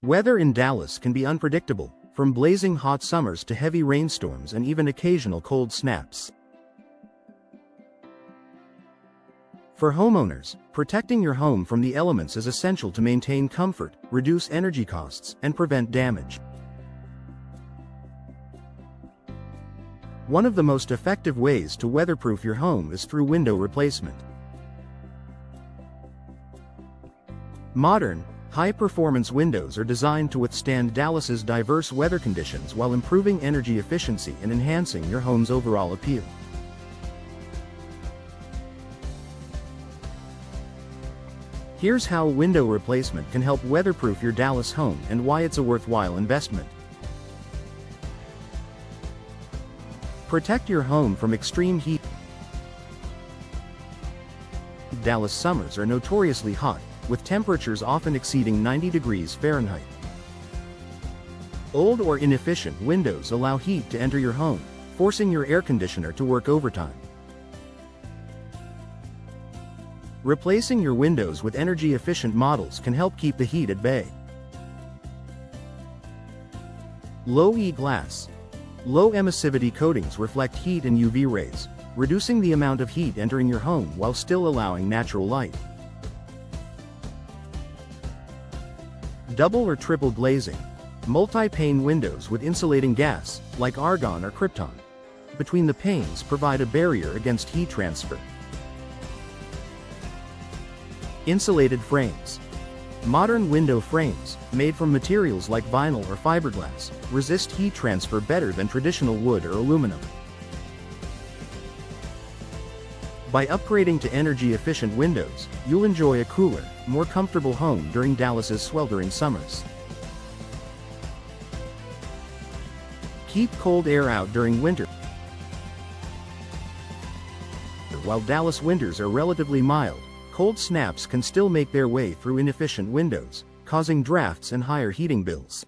Weather in Dallas can be unpredictable, from blazing hot summers to heavy rainstorms and even occasional cold snaps. For homeowners, protecting your home from the elements is essential to maintain comfort, reduce energy costs, and prevent damage. One of the most effective ways to weatherproof your home is through window replacement. Modern, high-performance windows are designed to withstand Dallas's diverse weather conditions while improving energy efficiency and enhancing your home's overall appeal. Here's how window replacement can help weatherproof your Dallas home and why it's a worthwhile investment. Protect your home from extreme heat. Dallas summers are notoriously hot, with temperatures often exceeding 90 degrees Fahrenheit. Old or inefficient windows allow heat to enter your home, forcing your air conditioner to work overtime. Replacing your windows with energy-efficient models can help keep the heat at bay. Low-E glass. Low emissivity coatings reflect heat and UV rays, reducing the amount of heat entering your home while still allowing natural light. Double or triple glazing. Multi-pane windows with insulating gas, like argon or krypton, between the panes provide a barrier against heat transfer. Insulated frames. Modern window frames, made from materials like vinyl or fiberglass, resist heat transfer better than traditional wood or aluminum. By upgrading to energy-efficient windows, you'll enjoy a cooler, more comfortable home during Dallas's sweltering summers. Keep cold air out during winter. While Dallas winters are relatively mild, cold snaps can still make their way through inefficient windows, causing drafts and higher heating bills.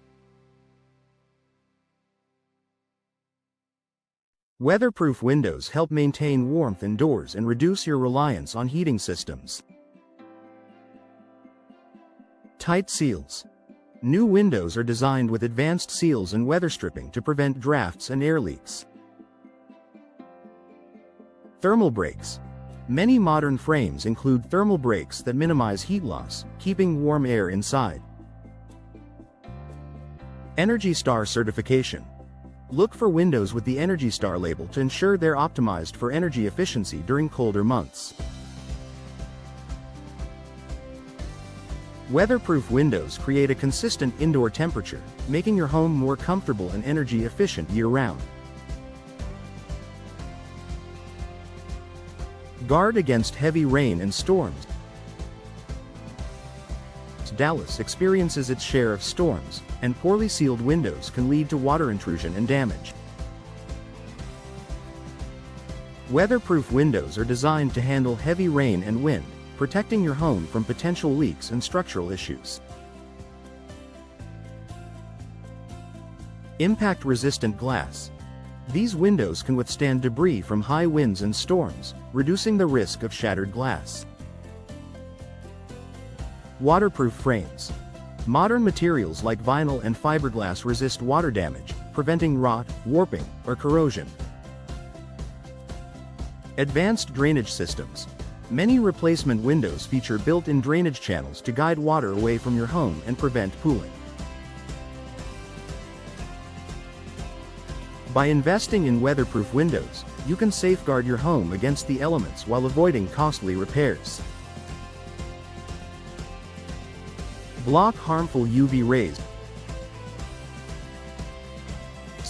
Weatherproof windows help maintain warmth indoors and reduce your reliance on heating systems. Tight seals. New windows are designed with advanced seals and weather stripping to prevent drafts and air leaks. Thermal breaks. Many modern frames include thermal breaks that minimize heat loss, keeping warm air inside. Energy Star certification. Look for windows with the Energy Star label to ensure they're optimized for energy efficiency during colder months. Weatherproof windows create a consistent indoor temperature, making your home more comfortable and energy efficient year-round. Guard against heavy rain and storms. Dallas experiences its share of storms, and poorly sealed windows can lead to water intrusion and damage. Weatherproof windows are designed to handle heavy rain and wind, protecting your home from potential leaks and structural issues. Impact-resistant glass. These windows can withstand debris from high winds and storms, reducing the risk of shattered glass. Waterproof frames. Modern materials like vinyl and fiberglass resist water damage, preventing rot, warping, or corrosion. Advanced drainage systems. Many replacement windows feature built-in drainage channels to guide water away from your home and prevent pooling. By investing in weatherproof windows, you can safeguard your home against the elements while avoiding costly repairs. Block harmful UV rays.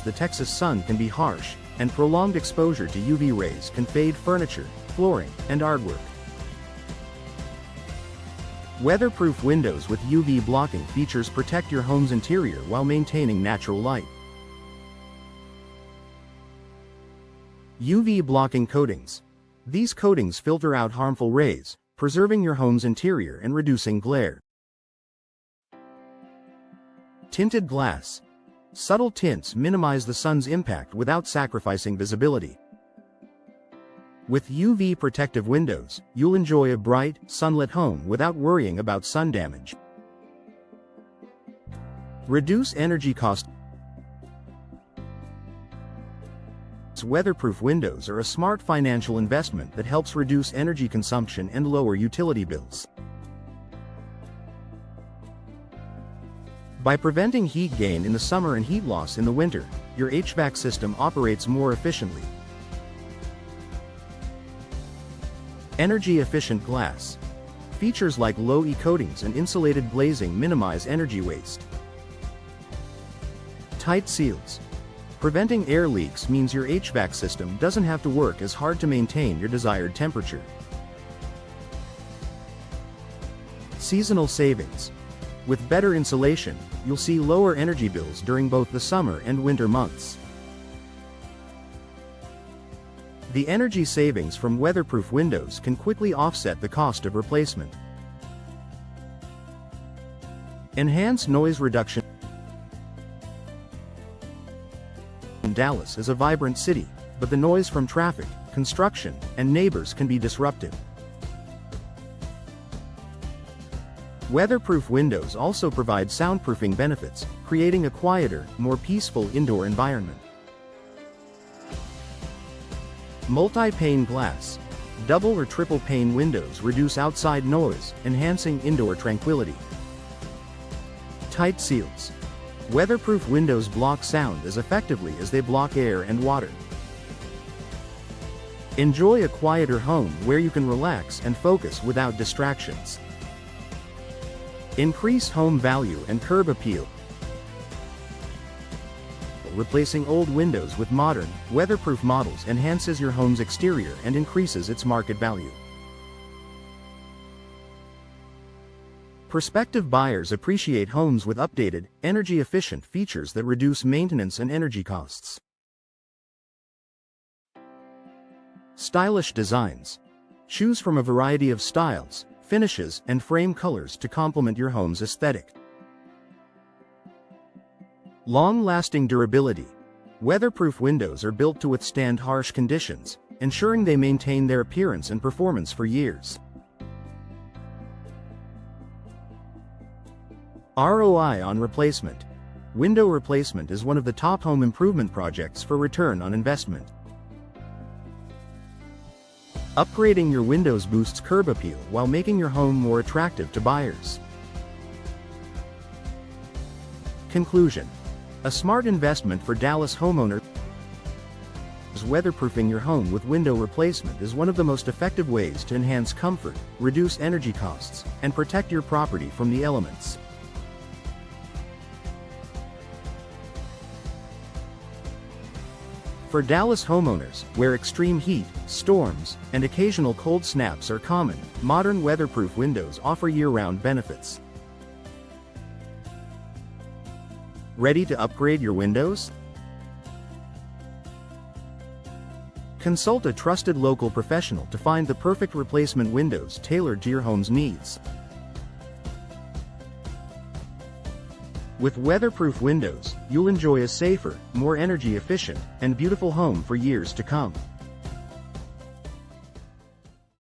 The Texas sun can be harsh, and prolonged exposure to UV rays can fade furniture, flooring, and artwork. Weatherproof windows with UV blocking features protect your home's interior while maintaining natural light. UV blocking coatings. These coatings filter out harmful rays, preserving your home's interior and reducing glare. Tinted glass. Subtle tints minimize the sun's impact without sacrificing visibility. With UV protective windows, you'll enjoy a bright, sunlit home without worrying about sun damage. Reduce energy costs. Weatherproof windows are a smart financial investment that helps reduce energy consumption and lower utility bills. By preventing heat gain in the summer and heat loss in the winter, your HVAC system operates more efficiently. Energy-efficient glass. Features like low E coatings and insulated glazing minimize energy waste. Tight seals. Preventing air leaks means your HVAC system doesn't have to work as hard to maintain your desired temperature. Seasonal savings. With better insulation, you'll see lower energy bills during both the summer and winter months. The energy savings from weatherproof windows can quickly offset the cost of replacement. Enhance noise reduction. Dallas is a vibrant city, but the noise from traffic, construction, and neighbors can be disruptive. Weatherproof windows also provide soundproofing benefits, creating a quieter, more peaceful indoor environment. Multi-pane glass. Double or triple pane windows reduce outside noise, enhancing indoor tranquility. Tight seals. Weatherproof windows block sound as effectively as they block air and water. Enjoy a quieter home where you can relax and focus without distractions. Increase home value and curb appeal. Replacing old windows with modern, weatherproof models enhances your home's exterior and increases its market value. Prospective buyers appreciate homes with updated, energy-efficient features that reduce maintenance and energy costs. Stylish designs. Choose from a variety of styles, finishes, and frame colors to complement your home's aesthetic. Long-lasting durability. Weatherproof windows are built to withstand harsh conditions, ensuring they maintain their appearance and performance for years. ROI on replacement. Window replacement is one of the top home improvement projects for return on investment. Upgrading your windows boosts curb appeal while making your home more attractive to buyers. Conclusion. A smart investment for Dallas homeowners. Weatherproofing your home with window replacement is one of the most effective ways to enhance comfort, reduce energy costs, and protect your property from the elements. For Dallas homeowners, where extreme heat, storms, and occasional cold snaps are common, modern weatherproof windows offer year-round benefits. Ready to upgrade your windows? Consult a trusted local professional to find the perfect replacement windows tailored to your home's needs. With weatherproof windows, you'll enjoy a safer, more energy-efficient, and beautiful home for years to come.